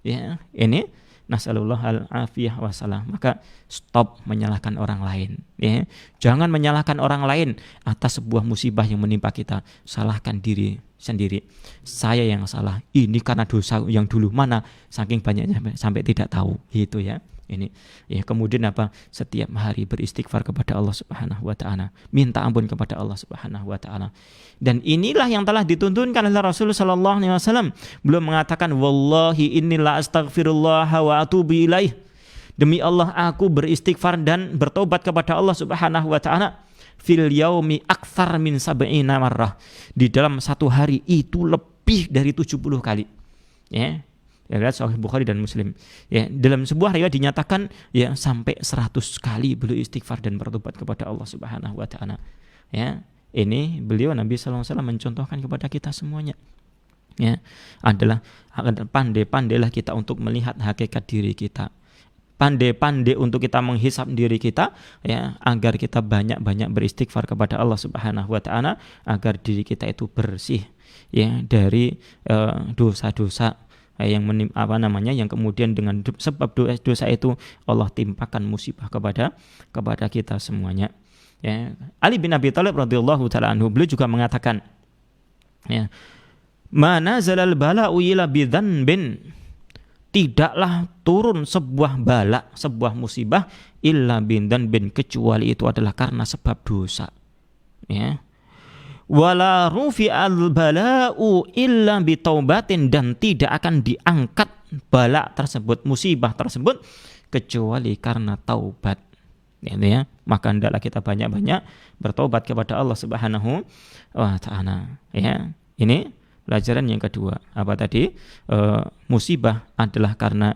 Ya, ini Nasallallahu al-afiyah wassalam. Maka stop menyalahkan orang lain, ya. Jangan menyalahkan orang lain atas sebuah musibah yang menimpa kita. Salahkan diri sendiri. Saya yang salah. Ini karena dosa yang dulu, mana saking banyaknya sampai tidak tahu, gitu ya. Ini ya, kemudian apa, setiap hari beristighfar kepada Allah Subhanahu wa taala, minta ampun kepada Allah Subhanahu wa taala. Dan inilah yang telah dituntunkan oleh Rasul sallallahu alaihi wasallam. Beliau mengatakan, wallahi inni la astaghfirullah wa atubu ilaih. Demi Allah aku beristighfar dan bertobat kepada Allah Subhanahu wa taala fil yaumi aktsar min sab'ina marrah. Di dalam satu hari itu lebih dari 70 kali. Ya. Ya, lihat Sahih Bukhari dan Muslim. Ya, dalam sebuah riwayat dinyatakan ya sampai 100 kali beliau istighfar dan bertobat kepada Allah Subhanahu wa taala. Ya, ini beliau Nabi sallallahu alaihi wasallam mencontohkan kepada kita semuanya. Ya, adalah pandai-pandailah kita untuk melihat hakikat diri kita. Pandai-pandai untuk kita menghisap diri kita, ya, agar kita banyak-banyak beristighfar kepada Allah Subhanahu wa taala agar diri kita itu bersih ya dari dosa-dosa yang yang kemudian dengan sebab dosa itu Allah timpakan musibah kepada kita semuanya. Ya. Ali bin Abi Thalib radhiyallahu taala anhu, beliau juga mengatakan, ya, mana zalal bala'u illa bidzanbin, tidaklah turun sebuah bala, sebuah musibah illa bidzanbin, kecuali itu adalah karena sebab dosa. Ya. Wala rufi'al bala'u illa bitaubatin, dan tidak akan diangkat bala tersebut, musibah tersebut, kecuali karena taubat. Ya, maka hendaklah kita banyak-banyak bertobat kepada Allah Subhanahu wa taala. Ya, ini pelajaran yang kedua. Apa tadi? Musibah adalah karena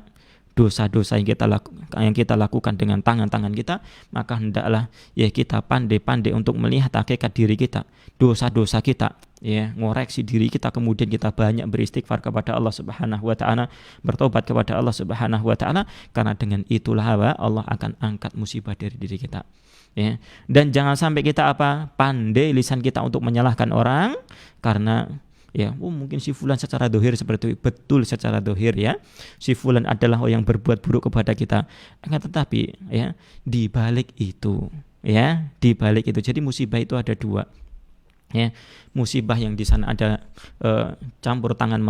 dosa-dosa yang kita lakukan dengan tangan-tangan kita, maka hendaklah ya kita pandai-pandai untuk melihat hakikat diri kita, dosa-dosa kita, ya, ngoreksi diri kita, kemudian kita banyak beristighfar kepada Allah Subhanahu wa taala, bertobat kepada Allah Subhanahu wa taala, karena dengan itulah Allah akan angkat musibah dari diri kita. Ya. Dan jangan sampai kita pandai lisan kita untuk menyalahkan orang karena ya, mungkin si fulan secara dohir seperti itu, betul secara dohir ya, si fulan adalah orang yang berbuat buruk kepada kita. Tetapi ya, di balik itu, jadi musibah itu ada dua. Ya, musibah yang di sana ada campur tangan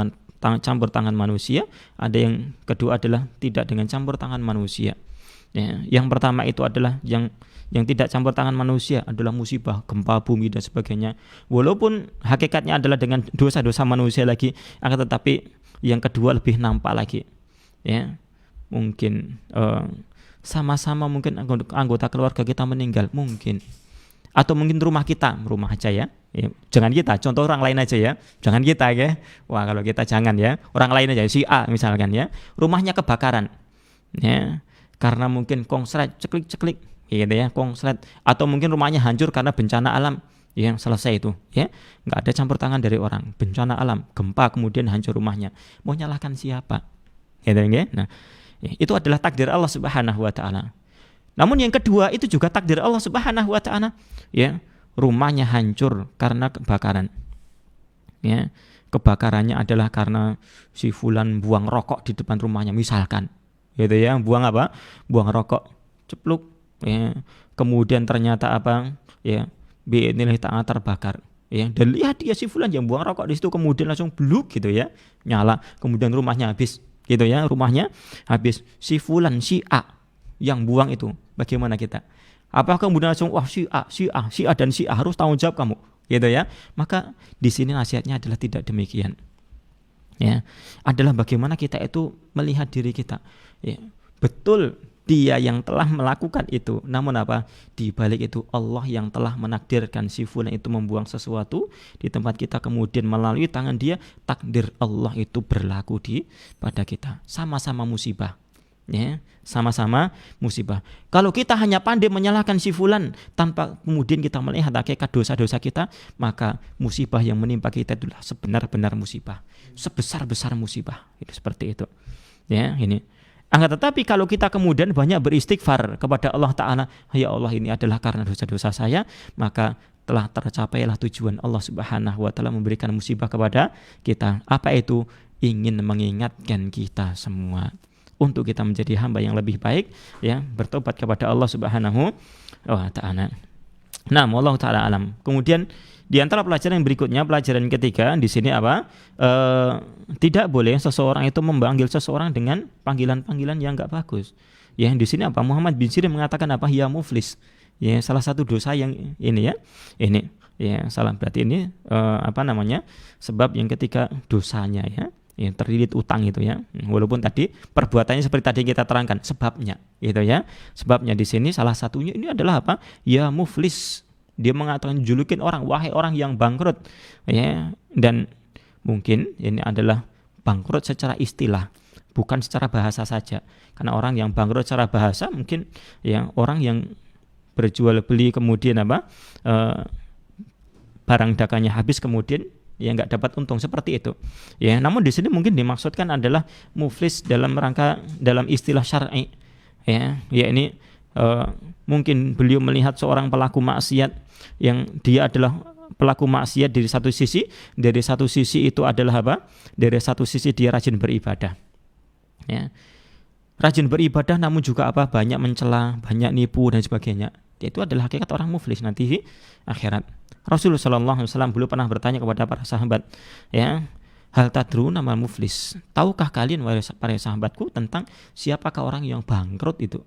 manusia, ada yang kedua adalah tidak dengan campur tangan manusia. Ya, yang pertama itu adalah yang tidak campur tangan manusia, adalah musibah gempa bumi dan sebagainya. Walaupun hakikatnya adalah dengan dosa-dosa manusia lagi, akan tetapi yang kedua lebih nampak lagi. Ya, mungkin sama-sama mungkin anggota keluarga kita meninggal, mungkin, atau mungkin rumah aja ya. Ya, jangan kita, contoh orang lain aja ya, jangan kita ya. Wah, kalau kita jangan ya, orang lain aja, si A misalkan ya, rumahnya kebakaran, ya, karena mungkin konslet ceklik gitu ya, konslet, atau mungkin rumahnya hancur karena bencana alam, yang selesai itu ya, nggak ada campur tangan dari orang, bencana alam, gempa kemudian hancur rumahnya, mau nyalahkan siapa gitu ya. Nah, itu adalah takdir Allah Subhanahu wa taala. Namun yang kedua itu juga takdir Allah Subhanahu wa taala, ya, rumahnya hancur karena kebakaran, ya, kebakarannya adalah karena si fulan buang rokok di depan rumahnya misalkan, gitu ya, buang rokok cepluk, ya, kemudian ternyata ya, bi'idznillah ta'ala terbakar, ya, dan lihat dia si fulan yang buang rokok di situ, kemudian langsung bluk gitu ya, nyala, kemudian rumahnya habis gitu ya, rumahnya habis, si fulan, si A yang buang itu, bagaimana kita? Apakah kemudian langsung wah si A dan si A harus tanggung jawab kamu, gitu ya? Maka di sini nasihatnya adalah tidak demikian. Ya, adalah bagaimana kita itu melihat diri kita. Ya, betul dia yang telah melakukan itu, namun di balik itu Allah yang telah menakdirkan si fulan itu membuang sesuatu di tempat kita, kemudian melalui tangan dia takdir Allah itu berlaku pada kita, sama-sama musibah. Ya, sama-sama musibah. Kalau kita hanya pandai menyalahkan si fulan tanpa kemudian kita melihat hakikat dosa-dosa kita, maka musibah yang menimpa kita itulah sebenar-benar musibah, sebesar-besar musibah. Itu seperti itu. Ya, ini. Tetapi kalau kita kemudian banyak beristighfar kepada Allah Ta'ala, ya Allah ini adalah karena dosa-dosa saya, maka telah tercapailah tujuan Allah Subhanahu wa Ta'ala memberikan musibah kepada kita. Apa itu? Ingin mengingatkan kita semua untuk kita menjadi hamba yang lebih baik, ya, bertobat kepada Allah Subhanahu wa taala. Nah, wallahu taala alam. Kemudian di antara pelajaran yang berikutnya, pelajaran ketiga di sini apa? Tidak boleh seseorang itu memanggil seseorang dengan panggilan-panggilan yang enggak bagus. Ya, di sini apa? Muhammad bin Sirin mengatakan apa? Ya muflis. Ya, salah satu dosa yang ini ya. Ini ya salah, berarti ini sebab yang ketiga dosanya ya, yang terlilit utang itu ya, walaupun tadi perbuatannya seperti tadi kita terangkan sebabnya gitu ya, sebabnya di sini salah satunya ini adalah apa? Ya muflis, dia mengatakan julukin orang, wahai orang yang bangkrut ya, dan mungkin ini adalah bangkrut secara istilah, bukan secara bahasa saja, karena orang yang bangkrut secara bahasa mungkin ya orang yang berjual beli kemudian barang dagangannya habis kemudian ya nggak dapat untung seperti itu ya. Namun di sini mungkin dimaksudkan adalah muflis dalam istilah syar'i ya, ini mungkin beliau melihat seorang pelaku maksiat yang dia adalah pelaku maksiat dari satu sisi itu adalah apa? Dari satu sisi dia rajin beribadah ya. Rajin beribadah namun juga apa? Banyak mencela, banyak nipu dan sebagainya. Itu adalah hakikat orang muflis nanti di akhirat. Rasulullah SAW beliau pernah bertanya kepada para sahabat, ya, hal tadruna mal muflis, tahukah kalian para sahabatku tentang siapakah orang yang bangkrut itu?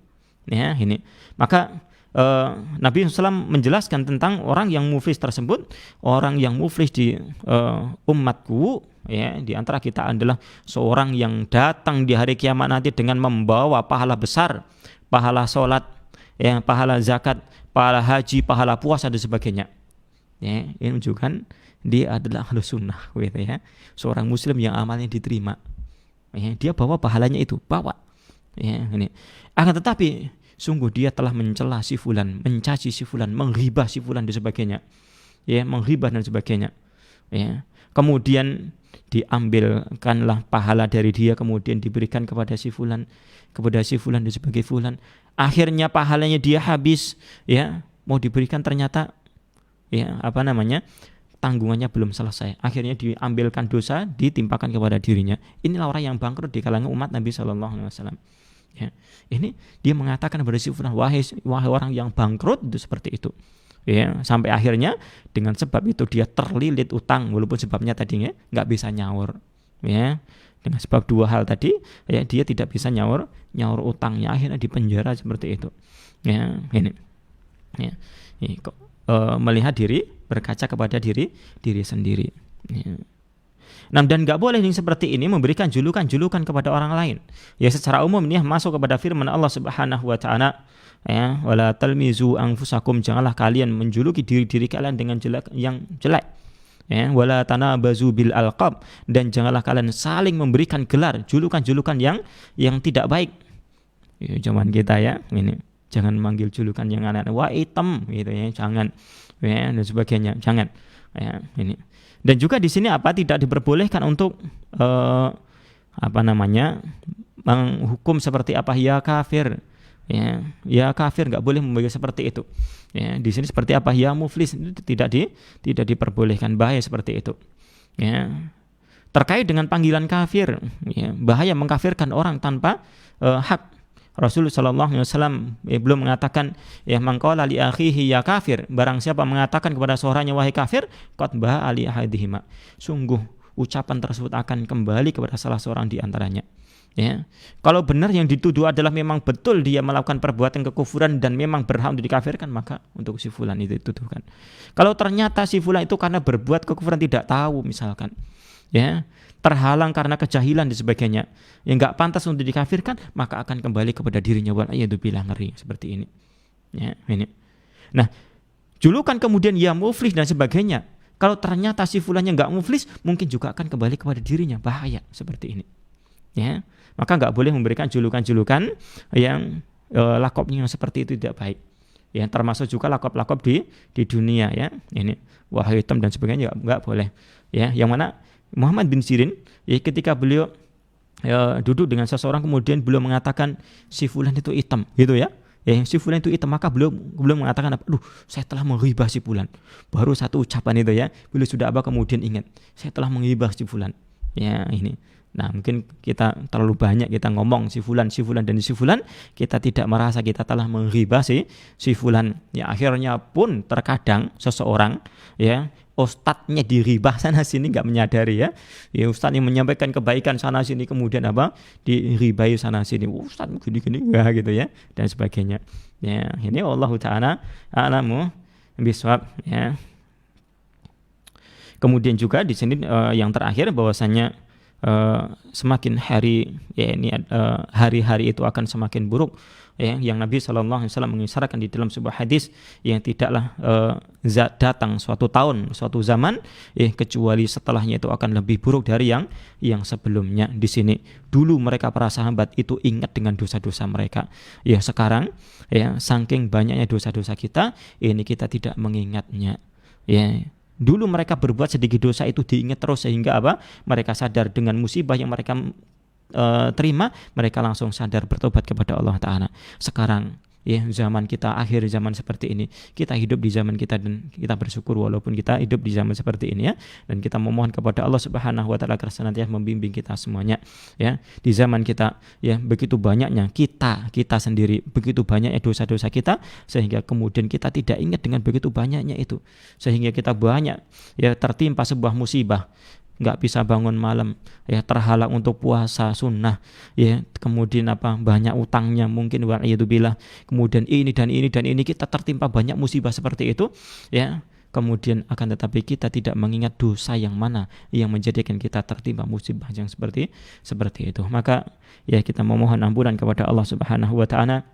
Ya, ini. Maka Nabi SAW menjelaskan tentang orang yang muflis tersebut. Orang yang muflis di umatku, ya, di antara kita adalah seorang yang datang di hari kiamat nanti dengan membawa pahala besar, pahala sholat, ya, pahala zakat, pahala haji, pahala puasa dan sebagainya. Ya, ini menunjukkan dia adalah ahlus sunnah, gitu ya. Seorang muslim yang amalnya diterima. Ya, dia bawa pahalanya itu, bawa. Ya, ini. Akan tetapi sungguh dia telah mencela si fulan, mencaci si fulan, menghibah si fulan dan sebagainya. Ya, menghibah dan sebagainya. Ya. Kemudian diambilkanlah pahala dari dia kemudian diberikan kepada si fulan dan sebagai fulan. Akhirnya pahalanya dia habis, ya, mau diberikan ternyata ya tanggungannya belum selesai. Akhirnya diambilkan dosa, ditimpakan kepada dirinya. Inilah orang yang bangkrut di kalangan umat Nabi SAW. Ya, ini dia mengatakan kepada si fulan, wahai orang yang bangkrut itu seperti itu. Ya, sampai akhirnya dengan sebab itu dia terlilit utang, walaupun sebabnya tadinya nggak bisa nyaur. Ya, dengan sebab dua hal tadi, ya, dia tidak bisa nyaur utangnya, akhirnya dipenjara seperti itu. Ya, ini. Ya, ini kok melihat diri, berkaca kepada diri sendiri. Ya. Nah, dan nggak boleh yang seperti ini memberikan julukan kepada orang lain. Ya, secara umum ini masuk kepada firman Allah Subhanahu wa taala, ya, wala talmizu anfusakum, janganlah kalian menjuluki diri kalian dengan yang jelek. Ya, wala tanabazu bil alqab, dan janganlah kalian saling memberikan gelar, julukan yang tidak baik. Ya, zaman kita ya, ini. Jangan manggil julukan yang aneh, wah hitam gitu ya, jangan, ya, dan sebagainya, jangan. Ya, ini. Dan juga di sini tidak diperbolehkan untuk menghukum seperti apa, ya kafir. Ya kafir, nggak boleh membaca seperti itu. Ya, di sini seperti apa, ya muflis, itu tidak diperbolehkan, bahaya seperti itu. Ya. Terkait dengan panggilan kafir, ya, bahaya mengkafirkan orang tanpa hak. Rasulullah SAW belum mengatakan, ya, mangqala li akhihi ya kafir, barang siapa mengatakan kepada saudaranya wahai kafir, qad ba'a ali ahadihima, sungguh ucapan tersebut akan kembali kepada salah seorang di antaranya. Ya, kalau benar yang dituduh adalah memang betul dia melakukan perbuatan kekufuran dan memang berhak untuk dikafirkan, maka untuk si fulan itu dituduhkan. Kalau ternyata si fulan itu karena berbuat kekufuran tidak tahu misalkan, ya, terhalang karena kejahilan dan sebagainya, yang nggak pantas untuk dikafirkan, maka akan kembali kepada dirinya. Wal'iyadzubillah, ngeri seperti ini. Ya, ini. Nah, julukan kemudian ya muflis dan sebagainya, kalau ternyata si fulannya nggak muflis, mungkin juga akan kembali kepada dirinya, bahaya seperti ini. Ya, maka nggak boleh memberikan julukan-julukan yang lakopnya yang seperti itu tidak baik. Ya, termasuk juga lakop-lakop di dunia ya. Ini wahai hitam dan sebagainya nggak boleh. Ya, yang mana Muhammad bin Sirin, ya, ketika beliau duduk dengan seseorang kemudian beliau mengatakan si fulan itu hitam, gitu ya. Si fulan itu hitam, maka beliau mengatakan, aduh, saya telah menghibah si fulan. Baru satu ucapan itu ya, beliau sudah kemudian ingat, saya telah menghibah si fulan. Ya, ini. Nah, mungkin kita terlalu banyak kita ngomong si fulan dan si fulan, kita tidak merasa kita telah menghibah si fulan. Ya, akhirnya pun terkadang seseorang ya ustadznya diribah sana sini nggak menyadari ya. Ya ustadz yang menyampaikan kebaikan sana sini kemudian apa diribai sana sini. Ustadz gini-gini ya gitu ya dan sebagainya. Ya, ini Allah Ta'ala a'lamu bishawab ya. Kemudian juga di sini yang terakhir bahwasanya semakin hari ya ini hari-hari itu akan semakin buruk ya, yang Nabi SAW mengisyaratkan di dalam sebuah hadis yang tidaklah datang suatu tahun suatu zaman kecuali setelahnya itu akan lebih buruk dari yang sebelumnya. Di sini dulu mereka para sahabat itu ingat dengan dosa-dosa mereka ya, sekarang ya saking banyaknya dosa-dosa kita ini kita tidak mengingatnya ya. Dulu mereka berbuat sedikit dosa itu diingat terus sehingga apa? Mereka sadar dengan musibah yang mereka terima, mereka langsung sadar bertobat kepada Allah Ta'ala. Sekarang ya zaman kita akhir zaman seperti ini, kita hidup di zaman kita dan kita bersyukur walaupun kita hidup di zaman seperti ini ya, dan kita memohon kepada Allah Subhanahu wa taala agar senantiasa membimbing kita semuanya ya. Di zaman kita ya begitu banyaknya kita sendiri, begitu banyaknya dosa-dosa kita sehingga kemudian kita tidak ingat dengan begitu banyaknya itu, sehingga kita banyak ya tertimpa sebuah musibah, nggak bisa bangun malam ya, terhalang untuk puasa sunnah ya, kemudian apa banyak utangnya mungkin wa'iyadzubillah, kemudian ini dan ini kita tertimpa banyak musibah seperti itu ya, kemudian akan tetapi kita tidak mengingat dosa yang mana yang menjadikan kita tertimpa musibah yang seperti itu. Maka ya kita memohon ampunan kepada Allah Subhanahu wa taala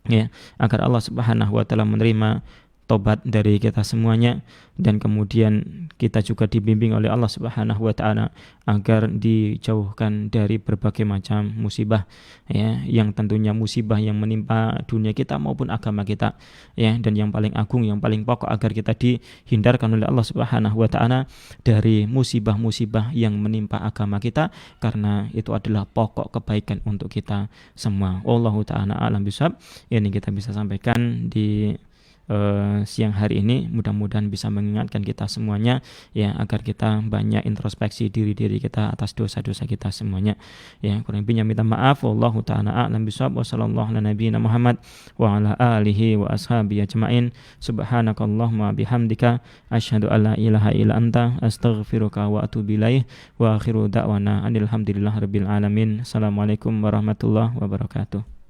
ya, agar Allah Subhanahu wa taala menerima tobat dari kita semuanya, dan kemudian kita juga dibimbing oleh Allah Subhanahu wa taala agar dijauhkan dari berbagai macam musibah ya, yang tentunya musibah yang menimpa dunia kita maupun agama kita ya, dan yang paling agung yang paling pokok agar kita dihindarkan oleh Allah Subhanahu wa taala dari musibah-musibah yang menimpa agama kita, karena itu adalah pokok kebaikan untuk kita semua. Wallahu taala a'lam bishawab. Ini kita bisa sampaikan di siang hari ini, mudah-mudahan bisa mengingatkan kita semuanya ya, agar kita banyak introspeksi diri kita atas dosa-dosa kita semuanya ya. Kurang lebihnya minta maaf. Wallahu ta'ala a'lam bishawab. Wa sallallahu ala nabiyyina Muhammad wa ala alihi wa ashabihi ajma'in. Subhanakallahumma bihamdika asyhadu an la ilaha illa anta astaghfiruka wa atubu ilaih. Wa akhiru da'wana alhamdulillahirabbil alamin. Assalamualaikum warahmatullahi wabarakatuh.